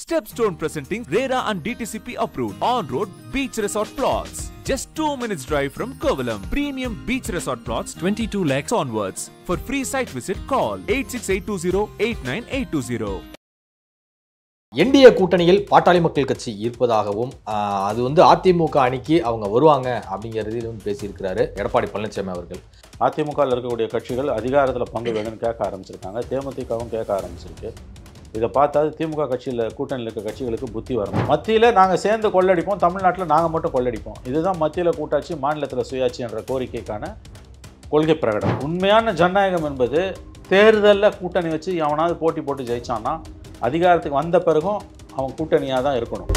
Stepstone presenting RERA and DTCP approved on-road beach resort plots. Just 2 minutes drive from Kovalam. Premium beach resort plots 22 lakhs onwards. For free site visit call 8682089820. NDA கூட்டணியில் பாட்டாளி மக்கள் கட்சி இருப்பதாகவும் அது அதிமுக அணிக்கு அவங்க வருவாங்க அப்படிங்கிறதிலும் பேசியிருக்கிறாரு எடப்பாடி பழனிசாமி அவர்கள். அதிமுகவில் இருக்கக்கூடிய கட்சிகள் அதிகாரத்தில் பங்கு வேணும்னு கேட்க ஆரம்பிச்சிருக்காங்க. தேமுதிகவும் கேட்க ஆரம்பிச்சிருக்கு. இதை பார்த்தா திமுக கட்சியில் கூட்டணியில் இருக்க கட்சிகளுக்கு புத்தி வரணும். மத்தியில் நாங்கள் சேர்ந்து கொள்ளடிப்போம், தமிழ்நாட்டில் நாங்கள் மட்டும் கொள்ளடிப்போம். இதுதான் மத்தியில் கூட்டாட்சி, மாநிலத்தில் சுயாட்சி என்ற கோரிக்கைக்கான கொள்கை பிரகடனம். உண்மையான ஜனநாயகம் என்பது தேர்தலில் கூட்டணி வச்சு எவனாவது போட்டி போட்டு ஜெயிச்சான்னா அதிகாரத்துக்கு வந்த பிறகும் அவன் கூட்டணியாக தான் இருக்கணும்.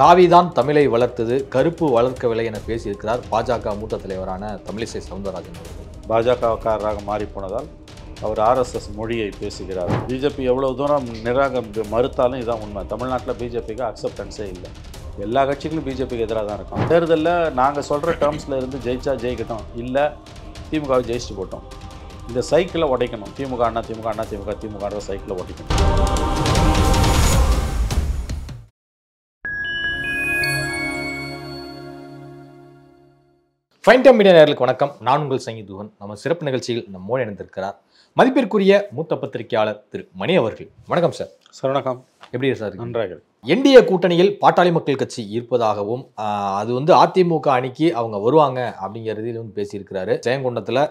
காவிதான் தமிழை வளர்த்தது, கருப்பு வளர்க்கவில்லை என பேசியிருக்கிறார் பாஜக மூத்த தலைவரான தமிழிசை சவுந்தரராஜன் அவர்கள். பாஜகக்காரராக மாறி போனதால் அவர் ஆர்எஸ்எஸ் மொழியை பேசுகிறார். பிஜேபி எவ்வளவு தூரம் மறுத்தாலும் இதுதான் உண்மை. தமிழ்நாட்டில் பிஜேபிக்கு அக்செப்டன்ஸே இல்லை. எல்லா கட்சிகளும் பிஜேபிக்கு எதிராக தான் இருக்கும். தேர்தலில் நாங்கள் சொல்கிற டேர்ம்ஸில் இருந்து ஜெயிச்சா ஜெயிக்கட்டும், இல்லை திமுகவை ஜெயிச்சுட்டு போட்டோம். இந்த சைக்கிளை உடைக்கணும். திமுக அண்ணா திமுக அண்ணா திமுக திமுகன்ற சைக்கிளை உடைக்கணும். ஃபைன் டைம் மீடியா நேயர்களுக்கு வணக்கம். நான் உங்கள் சங்கீதுவன். நம்ம சிறப்பு நிகழ்ச்சியில் நம்மோடு இணைந்திருக்கிறார் மதிப்பிற்குரிய மூத்த பத்திரிகையாளர் திரு மணி அவர்கள். வணக்கம் சார். சார் வணக்கம். எப்படி சார்? நன்றாக. என்டிஏ கூட்டணியில் பாட்டாளி மக்கள் கட்சி இருப்பதாகவும் அது அதிமுக அணிக்கு அவங்க வருவாங்க அப்படிங்கிறதிலும் பேசியிருக்கிறாரு ஜெயங்கொண்டத்தில்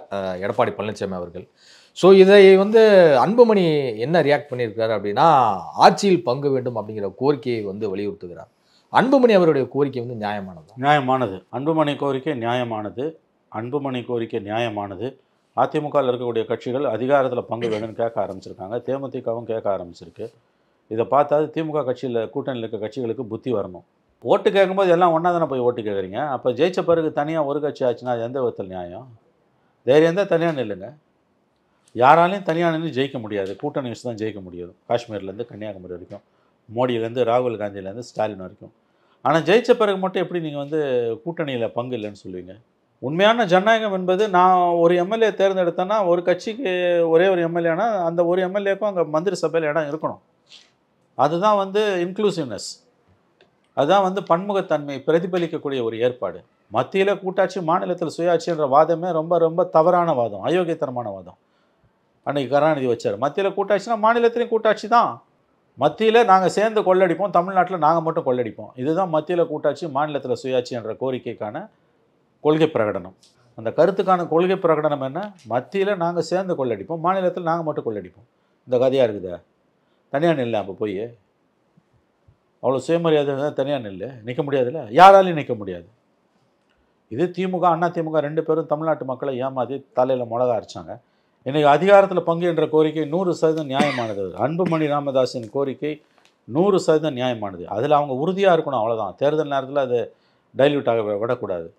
எடப்பாடி பழனிசாமி அவர்கள். ஸோ இதை அன்புமணி என்ன ரியாக்ட் பண்ணியிருக்கிறாரு அப்படின்னா, ஆட்சியில் பங்கு வேண்டும் அப்படிங்கிற கோரிக்கையை வலியுறுத்துகிறார். அன்புமணி அவருடைய கோரிக்கை நியாயமானது. அன்புமணி கோரிக்கை நியாயமானது. அன்புமணி கோரிக்கை நியாயமானது. அதிமுகவில் இருக்கக்கூடிய கட்சிகள் அதிகாரத்தில் பங்கு வேணும்னு கேட்க ஆரம்பிச்சிருக்காங்க. தேமுதிகவும் கேட்க ஆரம்பிச்சிருக்கு. இதை பார்த்தா திமுக கட்சியில் கூட்டணியில் இருக்க கட்சிகளுக்கு புத்தி வரணும். ஓட்டு கேட்கும்போது எல்லாம் ஒன்றா தானே போய் ஓட்டு கேட்குறீங்க. அப்போ ஜெயிச்ச பிறகு தனியாக ஒரு கட்சி ஆச்சுன்னா அது எந்த விதத்தில் நியாயம்? தைரியம் தான் தனியாக நில்லுங்க. யாராலையும் தனியாக நின்று ஜெயிக்க முடியாது. கூட்டணி வச்சு தான் ஜெயிக்க முடியாது. காஷ்மீர்லேருந்து கன்னியாகுமரி வரைக்கும், மோடியிலேருந்து ராகுல் காந்தியிலேருந்து ஸ்டாலின் வரைக்கும். ஆனால் ஜெயிச்ச பிறகு மட்டும் எப்படி நீங்கள் கூட்டணியில் பங்கு இல்லைன்னு சொல்லுவீங்க? உண்மையான ஜனநாயகம் என்பது, நான் ஒரு எம்எல்ஏ தேர்ந்தெடுத்தேன்னா ஒரு கட்சிக்கு ஒரே ஒரு எம்எல்ஏனா அந்த ஒரு எம்எல்ஏக்கும் அங்கே மந்திரி சபையில் இடம் இருக்கணும். அதுதான் இன்க்ளூசிவ்னஸ். அதுதான் பன்முகத்தன்மை பிரதிபலிக்கக்கூடிய ஒரு ஏற்பாடு. மத்தியில் கூட்டாட்சி, மாநிலத்தில் சுயாட்சி என்ற வாதமே ரொம்ப ரொம்ப தவறான வாதம், அயோக்கியத்தனமான வாதம். அன்றைக்கி கருணாநிதி வச்சார். மத்தியில் கூட்டாட்சினா மாநிலத்திலையும் கூட்டாட்சி தான். மத்தியில் நாங்கள் சேர்ந்து கொள்ளடிப்போம், தமிழ்நாட்டில் நாங்கள் மட்டும் கொள்ளடிப்போம். இதுதான் மத்தியில் கூட்டாட்சி, மாநிலத்தில் சுயாட்சி என்ற கோரிக்கைக்கான கொள்கை பிரகடனம். அந்த கருத்துக்கான கொள்கை பிரகடனம் என்ன? மத்தியில் நாங்கள் சேர்ந்து கொள்ளடிப்போம், மாநிலத்தில் நாங்கள் மட்டும் கொள்ளடிப்போம். இந்த கதையாக இருக்குதா? தனியாக நில்லை. அப்போ போய் அவ்வளோ சுயமரியாதை தான் தனியாக நில்லை. நிற்க முடியாதுல்ல, யாராலையும் நிற்க முடியாது. இது திமுக அண்ணா திமுக ரெண்டு பேரும் தமிழ்நாட்டு மக்களை ஏமாற்றி தலையில் மிளகா அரைச்சாங்க. இன்றைக்கி அதிகாரத்தில் பங்கு என்ற கோரிக்கை 100% நியாயமானது. அன்புமணி ராமதாஸின் கோரிக்கை 100% நியாயமானது. அதில் அவங்க உறுதியாக இருக்கணும், அவ்வளோதான். தேர்தல் நேரத்தில் அது டைல்யூட் ஆக விடக்கூடாது.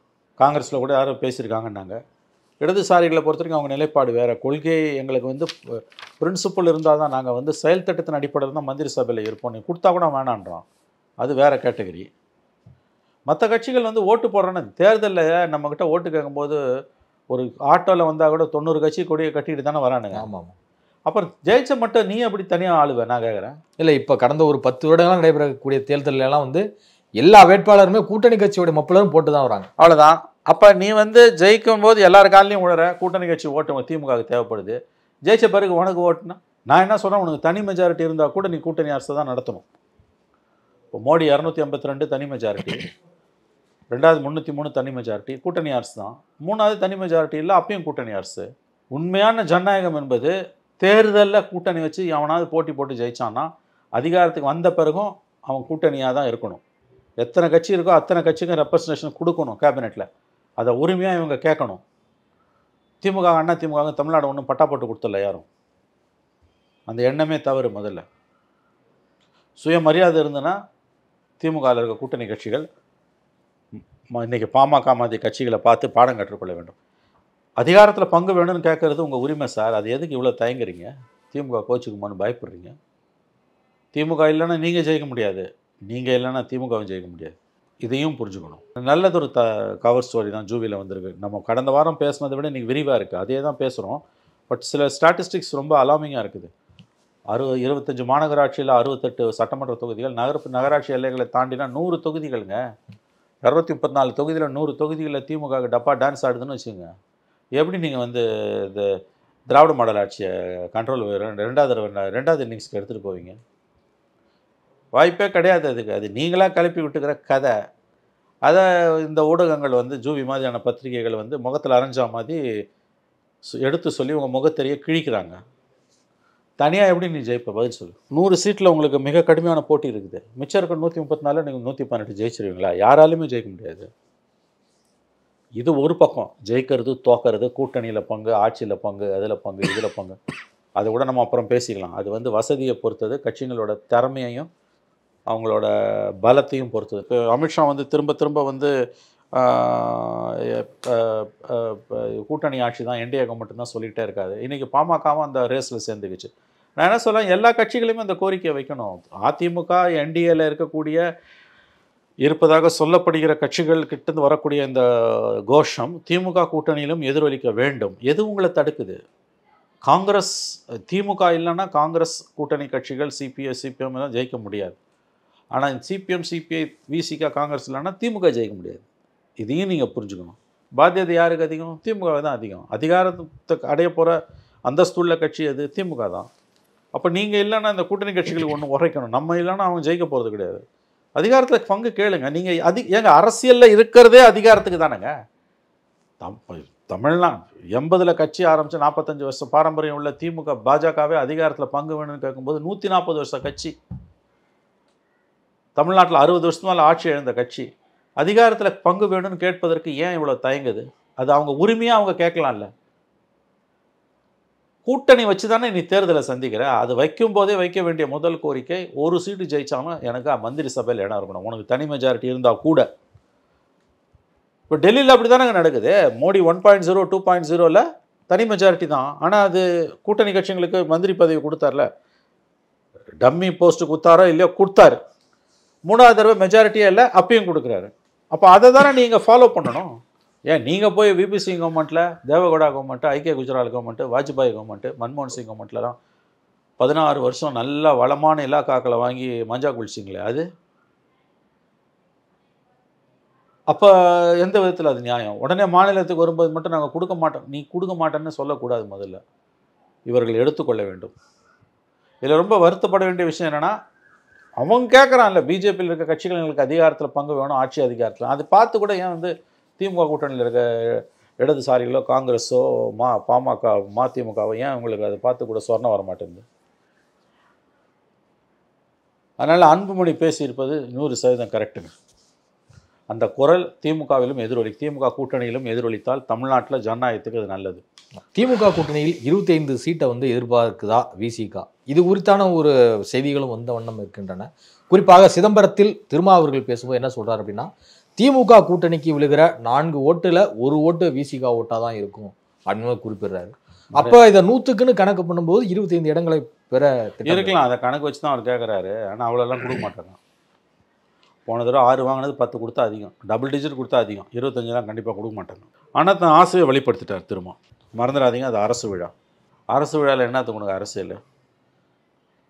காங்கிரஸில் கூட யாரும் பேசியிருக்காங்கன்னாங்க. இடதுசாரிகளை பொறுத்த வரைக்கும் அவங்க நிலைப்பாடு வேறு. கொள்கை எங்களுக்கு பிரின்சிபல் இருந்தால் தான் நாங்கள் செயல் திட்டத்தின் அடிப்படையில் தான் மந்திரி சபையில் இருப்போம். நீ கொடுத்தா கூட வேணான்றான். அது வேறு கேட்டகரி. மற்ற கட்சிகள் ஓட்டு போடுறோன்னு தேர்தலில் நம்மக்கிட்ட ஓட்டு கேட்கும்போது ஒரு ஆட்டோவில் வந்தால் கூட 90 கட்சி கொடியை கட்டிட்டு தானே வரானுங்க. ஆமாம். அப்புறம் ஜெயிச்ச மட்டும் நீ அப்படி தனியாக ஆளுவேன் நான் கேட்குறேன். இல்லை, இப்போ கடந்த ஒரு 10 வருடங்களாக நடைபெறக்கூடிய தேர்தலெல்லாம் எல்லா வேட்பாளருமே கூட்டணி கட்சியோட மப்பிளரும் போட்டு தான் வராங்க. அவ்வளோதான். அப்போ நீ ஜெயிக்கும் போது எல்லாரு காலையும் விடுற கூட்டணி கட்சி ஓட்டு திமுகவுக்கு தேவைப்படுது. ஜெயிச்ச பிறகு உனக்கு ஓட்டுனா நான் என்ன சொல்கிறேன், உனக்கு தனி மெஜாரிட்டி இருந்தால் கூட நீ கூட்டணி அரசு தான் நடத்தணும். இப்போ மோடி 252 தனி மெஜாரிட்டி, 2வது 303 தனி மெஜாரிட்டி, கூட்டணி அரசு தான். 3வது தனி மெஜாரிட்டி இல்லை, அப்பயும் கூட்டணி அரசு. உண்மையான ஜனநாயகம் என்பது தேர்தலில் கூட்டணி வச்சு எவனாவது போட்டி போட்டு ஜெயிச்சான்னா அதிகாரத்துக்கு வந்த பிறகும் அவன் கூட்டணியாக தான் இருக்கணும். எத்தனை கட்சி இருக்கோ அத்தனை கட்சிக்கும் ரெப்ரசன்டேஷன் கொடுக்கணும் கேபினெட்டில். அதை உரிமையாக இவங்க கேட்கணும். திமுக அண்ணா திமுக தமிழ்நாடு ஒன்றும் பட்டா போட்டு கொடுத்துடல யாரும். அந்த எண்ணமே தவறு. முதல்ல சுயமரியாதை இருந்ததுன்னா திமுகவில் இருக்க கூட்டணி கட்சிகள் இன்றைக்கி பாமக மாதிரி கட்சிகளை பார்த்து பாடம் கற்றுக்கொள்ள வேண்டும். அதிகாரத்தில் பங்கு வேணும்னு கேட்குறது உங்கள் உரிமை சார். அது எதுக்கு இவ்வளோ தயங்குறீங்க? திமுக கோச்சுக்குமான்னு பயப்படுறீங்க. திமுக இல்லைன்னா நீங்கள் ஜெயிக்க முடியாது, நீங்கள் இல்லைன்னா திமுகவும் ஜெயிக்க முடியாது. இதையும் புரிஞ்சுக்கணும். நல்லதொரு கவர் ஸ்டோரி தான் ஜூவியில் வந்திருக்கு. நம்ம கடந்த வாரம் பேசுனதை விட இன்றைக்கி விரிவாக இருக்குது. அதே தான் பேசுகிறோம். பட் சில ஸ்டாட்டிஸ்டிக்ஸ் ரொம்ப அலார்மிங்காக இருக்குது. 25 மாநகராட்சியில் 68 சட்டமன்ற தொகுதிகள், நகராட்சி எல்லைகளை தாண்டினா 100 தொகுதிகளுங்க. 234 தொகுதியில் 100 தொகுதிகளில் திமுக டப்பா டான்ஸ் ஆடுதுன்னு வச்சுக்கோங்க. எப்படி நீங்கள் வந்து இந்த திராவிட மாடல் ஆட்சியை கண்ட்ரோல் ரெண்டாவது இன்னிங்ஸ்க்கு எடுத்துகிட்டு போவீங்க? வாய்ப்பே கிடையாது அதுக்கு. அது நீங்களாக கிளப்பி விட்டுக்கிற கதை. அதை இந்த ஊடகங்கள் வந்து ஜூவி மாதிரியான பத்திரிகைகள் வந்து முகத்தில் அரைஞ்சா மாதிரி எடுத்து சொல்லி உங்கள் முகத்தெரிய கிழிக்கிறாங்க. தனியாக எப்படி நீ ஜெயிப்ப? பதில் சொல்லு. 100 சீட்டில் உங்களுக்கு மிக கடுமையான போட்டி இருக்குது. மிச்சம் இருக்க 134 நீங்கள் 118 ஜெயிச்சிருவீங்களா? யாராலுமே ஜெயிக்க முடியாது. இது ஒரு பக்கம். ஜெயிக்கிறது தோக்கிறது, கூட்டணியில் பங்கு, ஆட்சியில் பங்கு, அதில் பங்கு, இதில் பங்கு, அதை கூட நம்ம அப்புறம் பேசிக்கலாம். அது வந்து வசதியை பொறுத்தது, கட்சிகளோட திறமையையும் அவங்களோட பலத்தையும் பொறுத்தது. இப்போ அமித்ஷா வந்து திரும்ப திரும்ப வந்து கூட்டணி ஆட்சி தான், என்டிஏ கவர்மெண்ட் தான் சொல்லிகிட்டே இருக்காது. இன்றைக்கி பாமகவும் அந்த ரேஸில் சேர்ந்துக்குச்சு. நான் என்ன சொல்கிறேன், எல்லா கட்சிகளையுமே அந்த கோரிக்கையை வைக்கணும். அதிமுக என்டிஏல இருக்கக்கூடிய இருப்பதாக சொல்லப்படுகிற கட்சிகள் கிட்டேருந்து வரக்கூடிய இந்த கோஷம் திமுக கூட்டணியிலும் எதிரொலிக்க வேண்டும். எது உங்களை தடுக்குது? காங்கிரஸ், திமுக இல்லைன்னா காங்கிரஸ் கூட்டணி கட்சிகள் சிபிஎம் எல்லாம் ஜெயிக்க முடியாது. ஆனால் சிபிஎம், சிபிஐ, விசிக, காங்கிரஸ் இல்லைன்னா திமுக ஜெயிக்க முடியாது. இதையும் நீங்கள் புரிஞ்சுக்கணும். பாத்தியதை யாருக்கு அதிகம்? திமுக தான் அதிகம். அதிகாரத்துக்கு அடைய போகிற அந்தஸ்துள்ள கட்சி அது திமுக தான். அப்போ நீங்கள் இல்லைன்னா இந்த கூட்டணி கட்சிகளுக்கு ஒன்று உரைக்கணும். நம்ம இல்லைன்னா அவங்க ஜெயிக்க போகிறது கிடையாது. அதிகாரத்தில் பங்கு கேளுங்க. நீங்கள் ஏங்க அரசியலில் இருக்கிறதே அதிகாரத்துக்கு தானேங்க. தமிழ்நாடு 80 கட்சி ஆரம்பித்து 45 வருஷம் பாரம்பரியம் உள்ள திமுக, பாஜகவே அதிகாரத்தில் பங்கு வேணும்னு கேட்கும்போது 140 வருஷ கட்சி, தமிழ்நாட்டில் 60 வருஷத்துக்கு மேலே ஆட்சி இழந்த கட்சி அதிகாரத்தில் பங்கு வேணும்னு கேட்பதற்கு ஏன் இவ்வளோ தயங்குது? அது அவங்க உரிமையாக அவங்க கேட்கலாம்ல. கூட்டணி வச்சு தானே நீ தேர்தலை சந்திக்கிற. அது வைக்கும் போதே வைக்க வேண்டிய முதல் கோரிக்கை, ஒரு சீட்டு ஜெயிச்சாலும் எனக்கு மந்திரி சபையில் இடம் இருக்கணும். உனக்கு தனி மெஜாரிட்டி இருந்தால் கூட. இப்போ டெல்லியில் அப்படி தானே நடக்குது. மோடி 1.0 2.0ல் தனி மெஜாரிட்டி தான். ஆனால் அது கூட்டணி கட்சிகளுக்கு மந்திரி பதவி கொடுத்தார்ல. டம்மி போஸ்ட்டு கொடுத்தாரோ இல்லையோ கொடுத்தாரு. 3வது தடவை மெஜாரிட்டியே இல்லை, அப்பயும் கொடுக்குறாரு. அப்போ அதை தானே நீங்கள் ஃபாலோ பண்ணணும். ஏன் நீங்கள் போய் விபி சிங் கவர்மெண்ட்டில், தேவகவுடா கவர்மெண்ட்டு, ஐக்கிய குஜரால் கவர்மெண்ட்டு, வாஜ்பாய் கவர்மெண்ட்டு, மன்மோகன் சிங் கவர்மெண்ட்லலாம் 16 வருஷம் நல்ல வளமான இலாக்காக்களை வாங்கி மஞ்சா குளிச்சிங்களே, அது அப்போ எந்த விதத்தில் அது நியாயம்? உடனே மாநிலத்துக்கு வரும்போது மட்டும் நாங்கள் கொடுக்க மாட்டோம், நீ கொடுக்க மாட்டேன்னு சொல்லக்கூடாது. முதல்ல இவர்கள் எடுத்துக்கொள்ள வேண்டும். இதில் ரொம்ப வருத்தப்பட வேண்டிய விஷயம் என்னென்னா, அவங்க கேட்குறான்ல, பிஜேபியில் இருக்க கட்சிகள் எங்களுக்கு அதிகாரத்தில் பங்கு வேணும், ஆட்சி அதிகாரத்தில். அது பார்த்து கூட ஏன் வந்து திமுக கூட்டணியில் இருக்க இடதுசாரிகளோ, காங்கிரஸோ, பாமக, மதிமுகவோ ஏன் உங்களுக்கு அதை பார்த்து கூட சொர்ணம் வர மாட்டேங்குது? அதனால் அன்புமணி பேசியிருப்பது 100% கரெக்டுங்க. அந்த குரல் திமுகவிலும் திமுக கூட்டணியிலும் எதிரொலித்தால் தமிழ்நாட்டில் ஜனநாயகத்துக்கு அது நல்லது. திமுக கூட்டணியில் 25 சீட்டை வந்து எதிர்பார்க்குதா விசிக? இது குறித்தான ஒரு செய்திகளும் வந்த வண்ணம் இருக்கின்றன. குறிப்பாக சிதம்பரத்தில் திருமாவர்கள் பேசும்போது என்ன சொல்றாரு அப்படின்னா, திமுக கூட்டணிக்கு விழுகிற 4 ஓட்டுல 1 ஓட்டு விசிக ஓட்டா தான் இருக்கும் அப்படின்னு குறிப்பிடுறாரு. அப்போ இதை 100க்குன்னு கணக்கு பண்ணும்போது 25 இடங்களை பெற இருக்கலாம். அதை கணக்கு வச்சு தான் அவர் கேட்குறாரு. ஆனால் அவ்வளோலாம் கொடுக்க மாட்டாங்க. போன தடவை 6 வாங்கினது 10 கொடுத்தா அதிகம், டபுள் டிஜிட் கொடுத்தா அதிகம், 25 கண்டிப்பாக கொடுக்க மாட்டாங்க. ஆனால் தன் ஆசையை வெளிப்படுத்திட்டார் திரும்ப. மறந்துடாதீங்க, அது அரசு விழா. அரசு விழாவில் என்னத்துக்கு உனக்கு அரசியல்?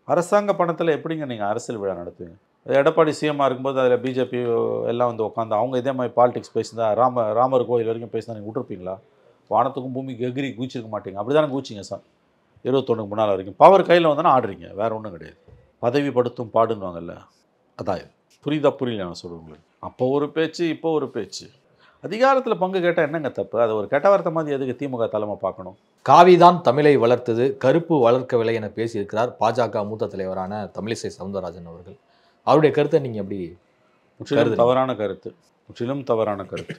அரசாங்க பணத்தில் எப்படிங்க நீங்கள் அரசியல் விழா நடத்துவீங்க? எடப்பாடி சிஎம்மாக இருக்கும்போது அதில் பிஜேபி எல்லாம் வந்து உட்காந்து அவங்க இதே மாதிரி பாலிடிக்ஸ் பேசினா, ராமர் கோயில் வரைக்கும் பேசினா நீங்கள் விட்டுருப்பீங்களா? வானத்துக்கும் பூமிக்கு எகிரி கூச்சிருக்க மாட்டீங்க. அப்படி தானே கூச்சிங்க சார் 21க்கு முன்னால் வரைக்கும். பவர் கையில் வந்தோன்னா ஆடுறீங்க, வேறு ஒன்றும் கிடையாது. பதவிப்படுத்தும் பாடுன்னுவாங்கல்ல, அதான் இது. புரியல நான் சொல்லுவேன். அப்போ ஒரு பேச்சு, இப்போ ஒரு பேச்சு. அதிகாரத்தில் பங்கு கேட்டால் என்னங்க தப்பு? அது ஒரு கெட்ட வார்த்தை மாதிரி எதுக்கு திமுக தலைமை பார்க்கணும்? காவிதான் தமிழை வளர்த்தது, கருப்பு வளர்க்கவில்லை என பேசியிருக்கிறார் பாஜக மூத்த தலைவரான தமிழிசை சவுந்தரராஜன் அவர்கள். அவருடைய கருத்தை நீங்கள் எப்படி? முற்றிலும் தவறான கருத்து. முற்றிலும் தவறான கருத்து.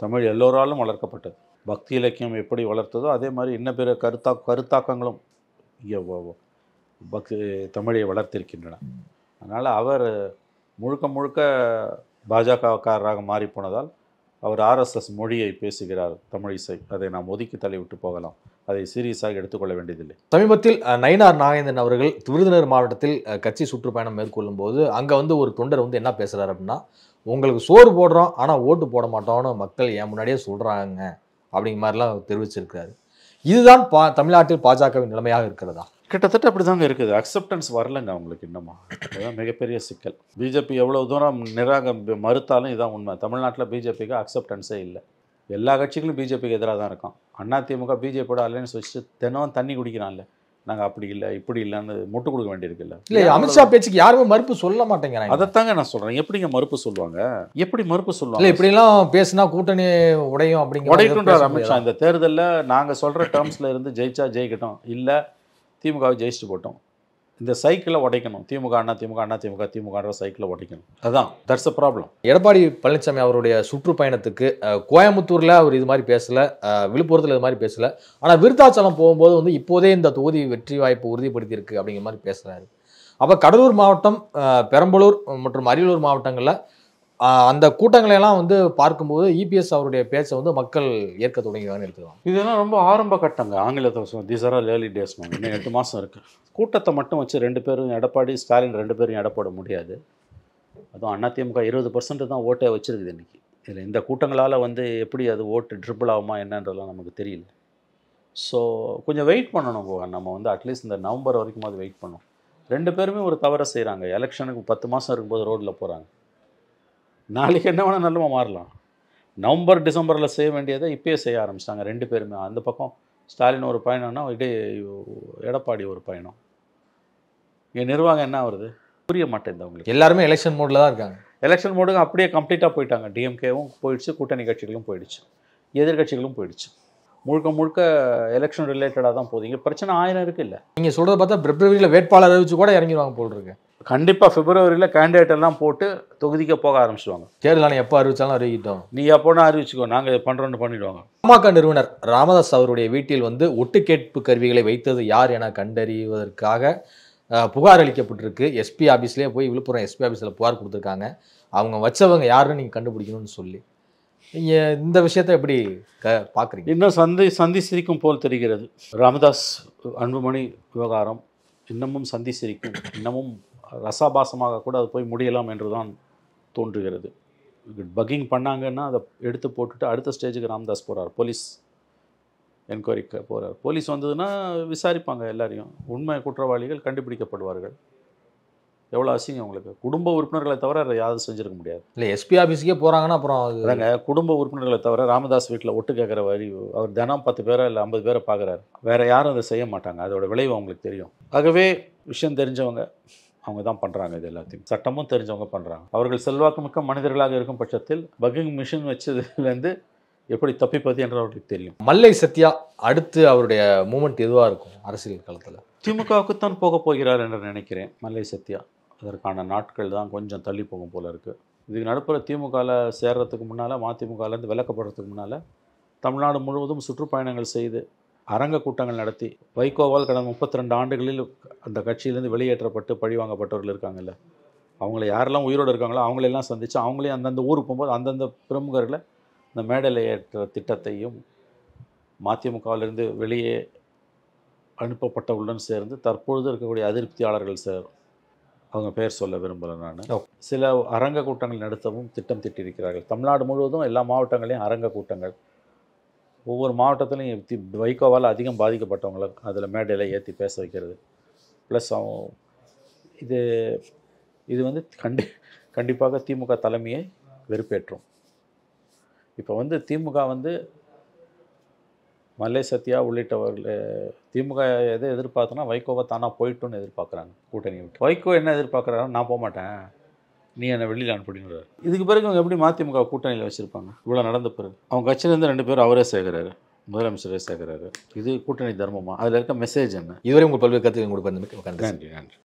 தமிழ் எல்லோராலும் வளர்க்கப்பட்டது. பக்தி இலக்கியம் எப்படி வளர்த்ததோ அதே மாதிரி இன்ன பிற கருத்தாக்கங்களும் தமிழை வளர்த்திருக்கின்றன. அதனால் அவர் முழுக்க பாஜகக்காரராக மாறி போனதால் அவர் ஆர்எஸ்எஸ் மொழியை பேசுகிறார் தமிழிசை. அதை நாம் ஒதுக்கி தள்ளிவிட்டு போகலாம். அதை சீரியஸாக எடுத்துக்கொள்ள வேண்டியதில்லை. சமீபத்தில் நயினார் நாகேந்திரன் அவர்கள் விருதுநகர் மாவட்டத்தில் கட்சி சுற்றுப்பயணம் மேற்கொள்ளும் போது அங்கே வந்து ஒரு தொண்டர் வந்து என்ன பேசுகிறார் அப்படின்னா, உங்களுக்கு சோறு போடுறோம் ஆனால் ஓட்டு போட மாட்டோம்னு மக்கள் என் முன்னாடியே சொல்கிறாங்க அப்படிங்கிற மாதிரிலாம் தெரிவிச்சிருக்கிறாரு. இதுதான் தமிழ்நாட்டில் பாஜகவின் நிலைமையாக இருக்கிறதா? கிட்டத்தட்ட அப்படி தாங்க இருக்குது. அக்செப்டன்ஸ் வரலைங்க அவங்களுக்கு இன்னமும். அதுதான் மிகப்பெரிய சிக்கல். பிஜேபி எவ்வளோ தூரம் மறுத்தாலும் இதான் உண்மை. தமிழ்நாட்டில் பிஜேபிக்கு அக்செப்டன்ஸே இல்லை. எல்லா கட்சிகளும் பிஜேபிக்கு எதிராக தான் இருக்கும். அதிமுக பிஜேபியோட அலையன்ஸ் வச்சுட்டு தினம் தண்ணி குடிக்கிறான்ல, நாங்கள் அப்படி இல்லை இப்படி இல்லைன்னு முட்டு கொடுக்க வேண்டியிருக்குல்ல. இல்லை, அமித்ஷா பேச்சுக்கு யாருமே மறுப்பு சொல்ல மாட்டேங்கிறாங்க. அதைத்தாங்க நான் சொல்கிறேன். எப்படிங்க மறுப்பு சொல்லுவாங்க? எப்படி மறுப்பு சொல்லுவாங்க? இல்லை, இப்படிலாம் பேசினா கூட்டணி உடையும் அப்படிங்கிற உடைக்குன்றார் அமித்ஷா. இந்த தேர்தலில் நாங்கள் சொல்கிற டேர்ம்ஸில் இருந்து ஜெயிச்சா ஜெயிக்கட்டும், இல்லை திமுகவை ஜெயிச்சுட்டு போட்டோம். இந்த சைக்கிளை உடைக்கணும். திமுக அண்ணா திமுக அண்ணா திமுக திமுகன்ற சைக்கிளை உடைக்கணும். அதுதான் that's a problem. Edappadi Palaniswami அவருடைய சுற்றுப்பயணத்துக்கு கோயம்புத்தூரில் அவர் இது மாதிரி பேசலை, விழுப்புரத்தில் இது மாதிரி பேசலை. ஆனால் விருத்தாச்சலம் போகும்போது வந்து இப்போதே இந்த தொகுதி வெற்றி வாய்ப்பு உறுதிப்படுத்தியிருக்கு அப்படிங்கிற மாதிரி பேசுகிறாரு. அப்போ கடலூர் மாவட்டம், பெரம்பலூர் மற்றும் அரியலூர் மாவட்டங்களில் அந்த கூட்டங்களெல்லாம் வந்து பார்க்கும்போது இபிஎஸ் அவருடைய பேச்சை வந்து மக்கள் ஏற்க தொடங்கிவாங்கன்னு எடுத்துக்கலாம். இதெல்லாம் ரொம்ப ஆரம்ப கட்டங்க. ஆங்கிலத்தை தீஸ் ஆர் ஏர்லி டேஸ். இன்னும் 8 மாதம் இருக்குது. கூட்டத்தை மட்டும் வச்சு 2 பேரும் எடப்பாடி ஸ்டாலின் 2 பேரும் எடை போட முடியாது. அதுவும் அதிமுக 20% தான் ஓட்டை வச்சுருக்குது இன்றைக்கி. இதில் இந்த கூட்டங்களால் வந்து எப்படி அது ஓட்டு ட்ரிபிள் ஆகுமா என்னன்றதுலாம் நமக்கு தெரியல. ஸோ கொஞ்சம் வெயிட் பண்ணணும். நம்ம வந்து அட்லீஸ்ட் இந்த நவம்பர் வரைக்கும் அது வெயிட் பண்ணணும். 2 பேருமே ஒரு தவறை செய்கிறாங்க. எலெக்ஷனுக்கு 10 மாதம் இருக்கும்போது ரோட்டில் போகிறாங்க. நாளைக்கு என்ன வேணால் நல்லமா மாறலாம். நவம்பர் டிசம்பரில் செய்ய வேண்டியதை இப்போயே செய்ய ஆரம்பிச்சிட்டாங்க 2 பேருமே. அந்த பக்கம் ஸ்டாலின் ஒரு பயணம்னா எடப்பாடி ஒரு பயணம். இங்கே நிர்வாகம் என்ன வருது புரிய மாட்டேங்குது அவங்களுக்கு. எல்லாருமே எலெக்ஷன் மோடில் தான் இருக்காங்க. எலெக்ஷன் மோடுக்கு அப்படியே கம்ப்ளீட்டாக போயிட்டாங்க. டிஎம்கேவும் போயிடுச்சு, கூட்டணி கட்சிகளும் போயிடுச்சு, எதிர்கட்சிகளும் போயிடுச்சு. முழுக்க முழுக்க எலெக்ஷன் ரிலேட்டடாக தான் போகுது. இங்கே பிரச்சனை 1000 இருக்குது. இல்லை, நீங்கள் சொல்கிறத பார்த்தா பிப்ரவரியில் வேட்பாளர் அறிவிச்சு கூட இறங்கிடுவாங்க போல் இருக்கு. கண்டிப்பாக பிப்ரவரியில் கேண்டிடேட் எல்லாம் போட்டு தொகுதிக்க போக ஆரம்பிச்சிடுவாங்க. தேர்தல் ஆணையம் எப்போ அறிவிச்சாலும் அறிவிக்கிட்டோம். நீ எப்போனா அறிவிச்சுக்கோ, நாங்கள் பண்ணுறோன்னு பண்ணிவிடுவாங்க. பாமக நிறுவனர் ராமதாஸ் அவருடைய வீட்டில் வந்து ஒட்டு கேட்பு கருவிகளை வைத்தது யார் என கண்டறிவதற்காக புகார் அளிக்கப்பட்டிருக்கு. எஸ்பி ஆஃபீஸ்லேயே போய் விழுப்புரம் எஸ்பி ஆஃபீஸில் புகார் கொடுத்துருக்காங்க. அவங்க வச்சவங்க யாருன்னு நீங்கள் கண்டுபிடிக்கணும்னு சொல்லி. நீங்கள் இந்த விஷயத்தை எப்படி பார்க்குறீங்க? இன்னும் சந்தி சிரிக்கும் போல் தெரிகிறது. ராமதாஸ் அன்புமணி விவகாரம் இன்னமும் சந்தி சிரிக்கும். இன்னமும் ரசாபாசமாக கூட அது போய் முடியலாம் என்று தான் தோன்றுகிறது. பக்கிங் பண்ணாங்கன்னா அதை எடுத்து போட்டுட்டு அடுத்த ஸ்டேஜுக்கு ராமதாஸ் போகிறார். போலீஸ் என்கொயரிக்கு போகிறார். போலீஸ் வந்ததுன்னா விசாரிப்பாங்க எல்லாரையும். உண்மை குற்றவாளிகள் கண்டுபிடிக்கப்படுவார்கள். எவ்வளோ அசிங்கம் உங்களுக்கு. குடும்ப உறுப்பினர்களை தவிர அதை யாரும் செஞ்சுருக்க முடியாது. இல்லை, எஸ்பி ஆஃபீஸுக்கே போகிறாங்கன்னா அப்புறம் அதாங்க குடும்ப உறுப்பினர்களை தவிர ராமதாஸ் வீட்டில் ஒட்டு கேட்குற வரி அவர் தினம் 10 பேரை இல்லை 50 பேரை பார்க்குறாரு. வேறு யாரும் அதை செய்ய மாட்டாங்க. அதோட விளைவு அவங்களுக்கு தெரியும். ஆகவே விஷயம் தெரிஞ்சவங்க அவங்க தான் பண்ணுறாங்க. இது எல்லாத்தையும் சட்டமும் தெரிஞ்சவங்க பண்ணுறாங்க. அவர்கள் செல்வாக்கு மிக்க மனிதர்களாக இருக்கும் பட்சத்தில் பக்கிங் மிஷின் வச்சதுலேருந்து எப்படி தப்பிப்பது என்று அவர்களுக்கு தெரியும். மல்லை சத்யா அடுத்து அவருடைய மூமெண்ட் எதுவாக இருக்கும் அரசியல் காலத்தில்? திமுகவுக்குத்தான் போக போகிறார் என்று நினைக்கிறேன் மல்லை சத்யா. அதற்கான நாட்கள் தான் கொஞ்சம் தள்ளி போகும் போல இருக்குது. இதுக்கு நடுப்புற திமுகவில் சேர்றதுக்கு முன்னால், மதிமுகலேருந்து விலக்கப்படுறதுக்கு முன்னால் தமிழ்நாடு முழுவதும் சுற்றுப்பயணங்கள் செய்து அரங்க கூட்டங்கள் நடத்தி வைகோவால் கடந்த 32 ஆண்டுகளில் அந்த கட்சியிலேருந்து வெளியேற்றப்பட்டு பழிவாங்கப்பட்டவர்கள் இருக்காங்கல்ல, அவங்கள யாரெல்லாம் உயிரோடு இருக்காங்களோ அவங்களெல்லாம் சந்தித்து அவங்களே அந்தந்த ஊருக்கு போகும்போது அந்தந்த பிரமுகர்களை இந்த மேடையில் ஏற்ற திட்டத்தையும் மதிமுகவிலிருந்து வெளியே அனுப்பப்பட்டவுடன் சேர்ந்து தற்பொழுது இருக்கக்கூடிய அதிருப்தியாளர்கள் அவங்க பேர் சொல்ல விரும்பலை நான். சில அரங்க கூட்டங்கள் நடத்தவும் திட்டம் திட்டிருக்கிறார்கள். தமிழ்நாடு முழுவதும் எல்லா மாவட்டங்களையும் அரங்க கூட்டங்கள், ஒவ்வொரு மாவட்டத்திலையும் வைகோவால் அதிகம் பாதிக்கப்பட்டவங்களை அதில் மேடையில் ஏற்றி பேச வைக்கிறது. ப்ளஸ் இது வந்து கண்டிப்பாக திமுக தலைமையை வெறுப்பேற்றும். இப்போ வந்து திமுக வந்து மல்லை சத்யா உள்ளிட்டவர்கள் திமுக எதை எதிர்பார்த்தனா வைகோவை தானாக போயிட்டோன்னு எதிர்பார்க்குறாங்க கூட்டணி விட்டு. வைகோ என்ன எதிர்பார்க்குறாரு, நான் போக மாட்டேன், நீ என்னை வெளியில் அனுப்பிடுங்கிறார். இதுக்கு பிறகு அவங்க எப்படி மதிமுக கூட்டணியில் வச்சுருப்பாங்க? இவ்வளோ நடந்த பிறகு அவங்க கட்சியிலேருந்து 2 பேர் அவரே சேர்க்குறாரு, முதலமைச்சரே சேர்க்குறாரு. இது கூட்டணி தர்மமா? அதில் இருக்க மெசேஜ் என்ன? இதுவரை உங்கள் பல்வேறு கருத்துக்கள் கொடுப்பது. நன்றி.